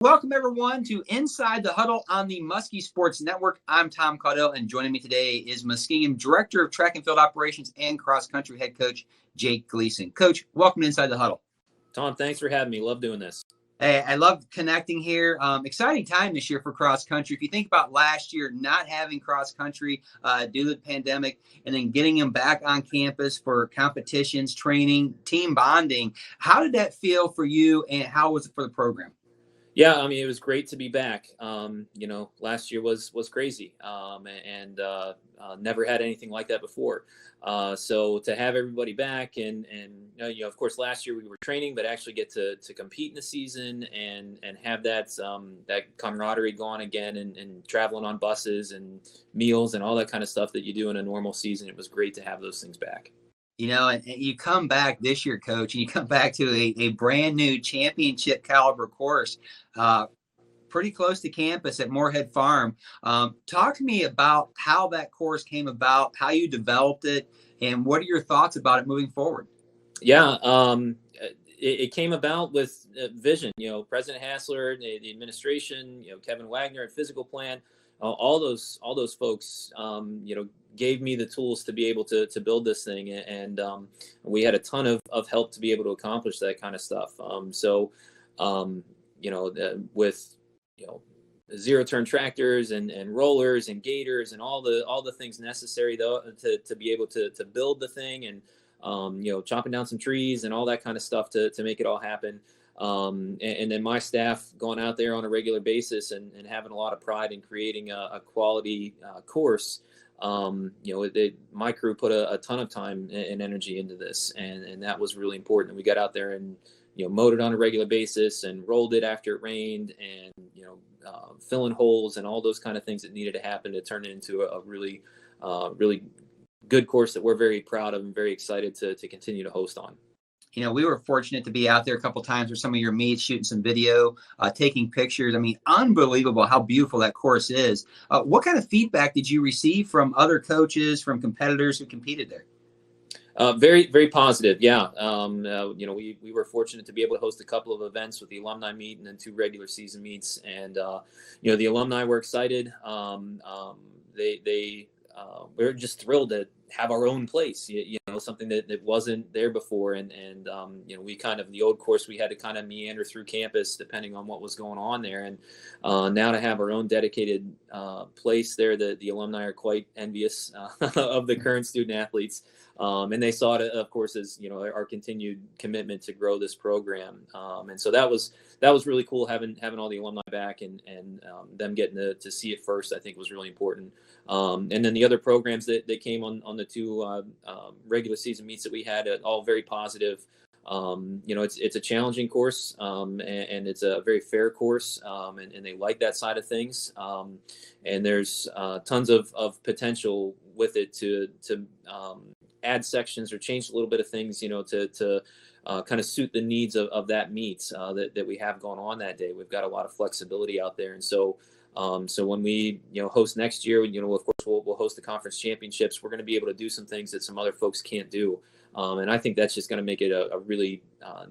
Welcome, everyone, to Inside the Huddle on the Muskie Sports Network. I'm Tom Caudell, and joining me today is Muskingum Director of Track and Field Operations and Cross Country Head Coach Jake Gleason. Coach, welcome to Inside the Huddle. Tom, thanks for having me. Love doing this. Hey, I love connecting here. Exciting time this year for cross country. If you think about last year, not having cross country due to the pandemic, and then getting them back on campus for competitions, training, team bonding, how did that feel for you, and how was it for the program? Yeah, I mean, it was great to be back. Last year was crazy, and never had anything like that before. So to have everybody back, and of course, last year we were training, but actually get to compete in the season and have that camaraderie going again, and traveling on buses and meals and all that kind of stuff that you do in a normal season. It was great to have those things back. And you come back this year, Coach, and you come back to a brand new championship caliber course, pretty close to campus at Moorhead Farm. Talk to me about how that course came about, how you developed it, and what are your thoughts about it moving forward? Yeah, it came about with vision. President Hassler, the administration, Kevin Wagner at Physical Plan, all those folks, gave me the tools to be able to build this thing. And we had a ton of help to be able to accomplish that kind of stuff. With zero-turn tractors and rollers and gators and all the things necessary though to be able to build the thing, and chopping down some trees and all that kind of stuff to make it all happen. And then my staff going out there on a regular basis and having a lot of pride in creating a quality course. My crew put a ton of time and energy into this, and that was really important. And we got out there and mowed it on a regular basis and rolled it after it rained, and filling holes and all those kind of things that needed to happen to turn it into a really good course that we're very proud of and very excited to continue to host on. We were fortunate to be out there a couple times for some of your meets, shooting some video, taking pictures. I mean, unbelievable how beautiful that course is. What kind of feedback did you receive from other coaches, from competitors who competed there? Very, very positive. Yeah. We were fortunate to be able to host a couple of events with the alumni meet and then 2 regular season meets. And, the alumni were excited. We were just thrilled to have our own place, something that wasn't there before. And we kind of, the old course, we had to kind of meander through campus depending on what was going on there. And now to have our own dedicated place there, the alumni are quite envious of the current student athletes. And they saw it, of course, as our continued commitment to grow this program. And so that was really cool, having all the alumni back and them getting to see it first. I think was really important. And then the other programs that came on the 2 regular season meets that we had, all very positive. It's a challenging course, and it's a very fair course, and they like that side of things. And there's tons of potential with it to add sections or change a little bit of things, to kind of suit the needs of that meet that we have going on that day. We've got a lot of flexibility out there. And so when we, host next year, of course, we'll host the conference championships. We're going to be able to do some things that some other folks can't do. And I think that's just going to make it a really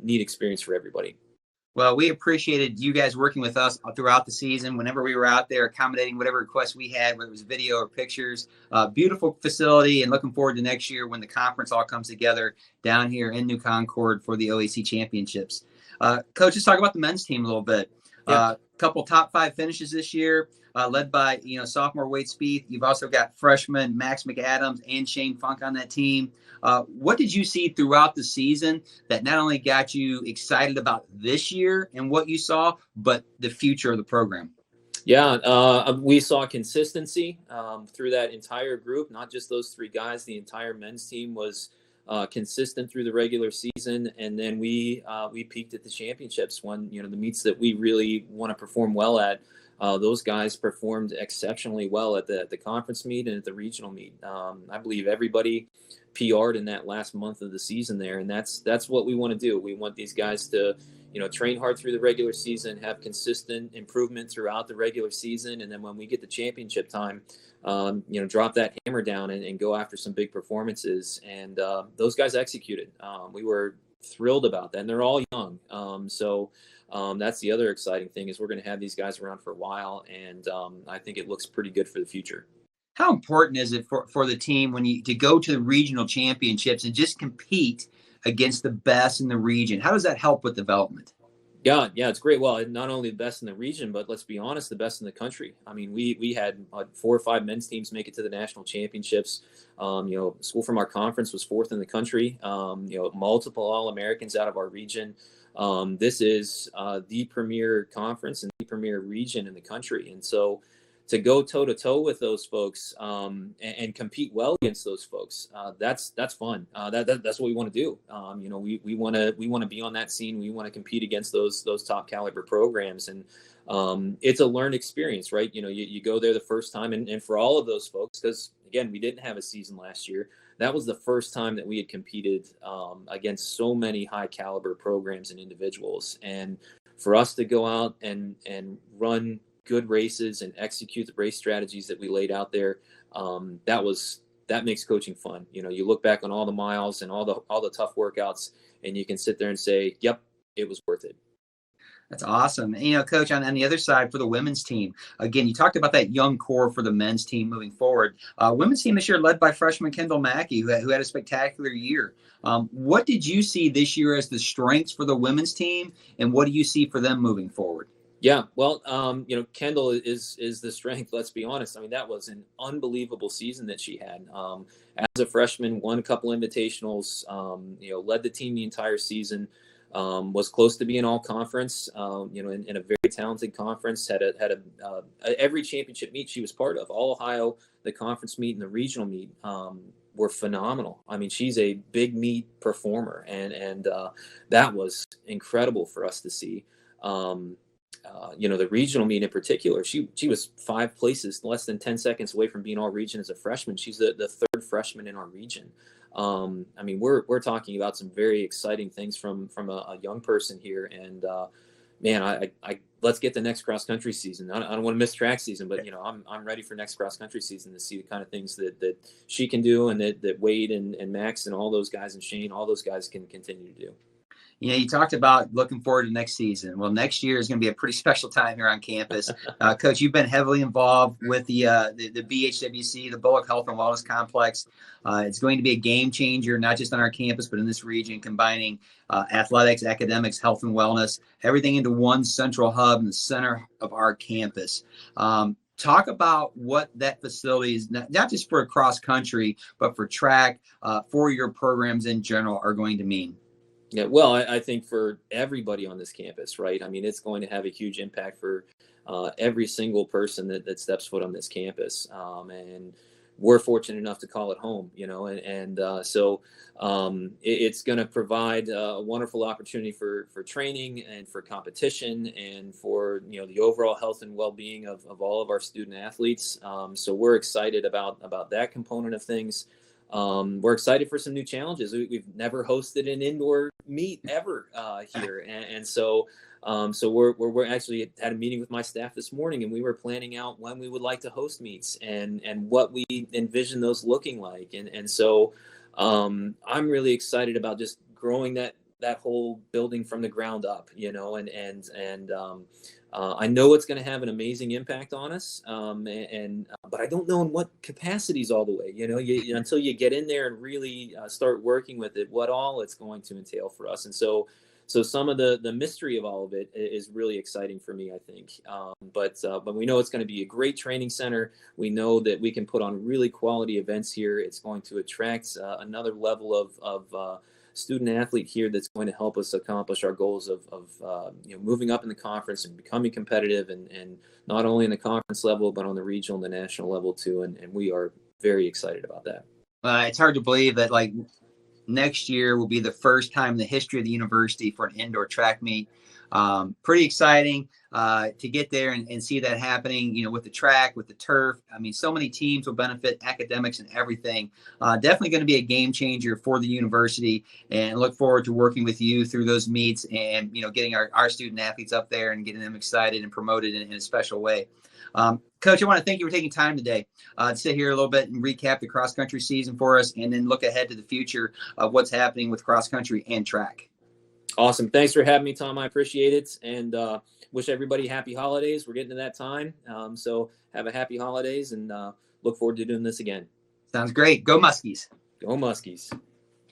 neat experience for everybody. Well, we appreciated you guys working with us throughout the season. Whenever we were out there, accommodating whatever requests we had, whether it was video or pictures. Beautiful facility, and looking forward to next year when the conference all comes together down here in New Concord for the OAC championships. Coach, let's talk about the men's team a little bit. Yeah. Couple top 5 finishes this year, led by sophomore Wade Spieth. You've also got freshman Max McAdams and Shane Funk on that team. What did you see throughout the season that not only got you excited about this year and what you saw, but the future of the program? Yeah, we saw consistency through that entire group, not just those 3 guys. The entire men's team was consistent through the regular season, and then we peaked at the championships when the meets that we really want to perform well at. Those guys performed exceptionally well at the conference meet and at the regional meet. I believe everybody PR'd in that last month of the season there, and that's what we want to do. We want these guys to train hard through the regular season, have consistent improvement throughout the regular season, and then when we get the championship time, drop that hammer down and go after some big performances. And those guys executed. We were thrilled about that, and they're all young. So that's the other exciting thing is we're going to have these guys around for a while, and I think it looks pretty good for the future. How important is it for the team when you to go to the regional championships and just compete against the best in the region? How does that help with development? Yeah, it's great. Well, not only the best in the region, but let's be honest, the best in the country. I mean, we had 4 or 5 men's teams make it to the national championships. School from our conference was 4th in the country. Multiple All-Americans out of our region. This is the premier conference and the premier region in the country. And so to go toe to toe with those folks and compete well against those folks, that's fun. That's what we want to do. We want to be on that scene. We want to compete against those top caliber programs, and it's a learned experience, right? You go there the first time, and for all of those folks, because again, we didn't have a season last year. That was the first time that we had competed against so many high caliber programs and individuals, and for us to go out and run good races and execute the race strategies that we laid out there, that makes coaching fun. You look back on all the miles and all the tough workouts, and you can sit there and say, yep, it was worth it. That's awesome. And, Coach, on the other side for the women's team, again, you talked about that young core for the men's team moving forward. Women's team this year led by freshman Kendall Mackey, who had a spectacular year. What did you see this year as the strengths for the women's team, and what do you see for them moving forward? Yeah, well, Kendall is the strength. Let's be honest. I mean, that was an unbelievable season that she had. As a freshman, won a couple invitationals. Led the team the entire season. Was close to being all conference. In a very talented conference. Had every championship meet she was part of. All Ohio, the conference meet, and the regional meet were phenomenal. I mean, she's a big meet performer, and that was incredible for us to see. The regional meet in particular, she was 5 places, less than 10 seconds away from being all region as a freshman. She's the 3rd freshman in our region. I mean, we're talking about some very exciting things from a young person here. And man, I let's get the next cross country season. I don't want to miss track season, but I'm ready for next cross country season to see the kind of things that she can do, and that Wade and Max and all those guys, and Shane, all those guys can continue to do. You talked about looking forward to next season. Well, next year is going to be a pretty special time here on campus. Coach, you've been heavily involved with the BHWC, the Bullock Health and Wellness Complex. It's going to be a game changer, not just on our campus, but in this region, combining athletics, academics, health, and wellness, everything into one central hub in the center of our campus. Talk about what that facility is, not just for cross country, but for track, for your programs in general, are going to mean. Yeah, well, I think for everybody on this campus, right? I mean, it's going to have a huge impact for every single person that steps foot on this campus. And we're fortunate enough to call it home, so it's going to provide a wonderful opportunity for training and for competition and for, the overall health and well-being of all of our student athletes. So we're excited about that component of things. We're excited for some new challenges. We've never hosted an indoor meet ever here, and so we're actually had a meeting with my staff this morning, and we were planning out when we would like to host meets and what we envision those looking like, and so I'm really excited about just growing that whole building from the ground up, I know it's going to have an amazing impact on us, but I don't know in what capacities all the way. Until you get in there and really start working with it, what all it's going to entail for us. And so some of the mystery of all of it is really exciting for me, I think. But we know it's going to be a great training center. We know that we can put on really quality events here. It's going to attract another level of student athlete here that's going to help us accomplish our goals of moving up in the conference and becoming competitive, and not only in the conference level, but on the regional and the national level too. And we are very excited about that. It's hard to believe that next year will be the first time in the history of the university for an indoor track meet. Pretty exciting to get there and see that happening, with the track, with the turf. I mean, so many teams will benefit, academics and everything. Definitely going to be a game changer for the university, and look forward to working with you through those meets and, getting our student athletes up there and getting them excited and promoted in a special way. Coach, I want to thank you for taking time today to sit here a little bit and recap the cross-country season for us, and then look ahead to the future of what's happening with cross-country and track. Awesome. Thanks for having me, Tom. I appreciate it. And wish everybody happy holidays. We're getting to that time. So have a happy holidays and look forward to doing this again. Sounds great. Go Muskies. Go Muskies.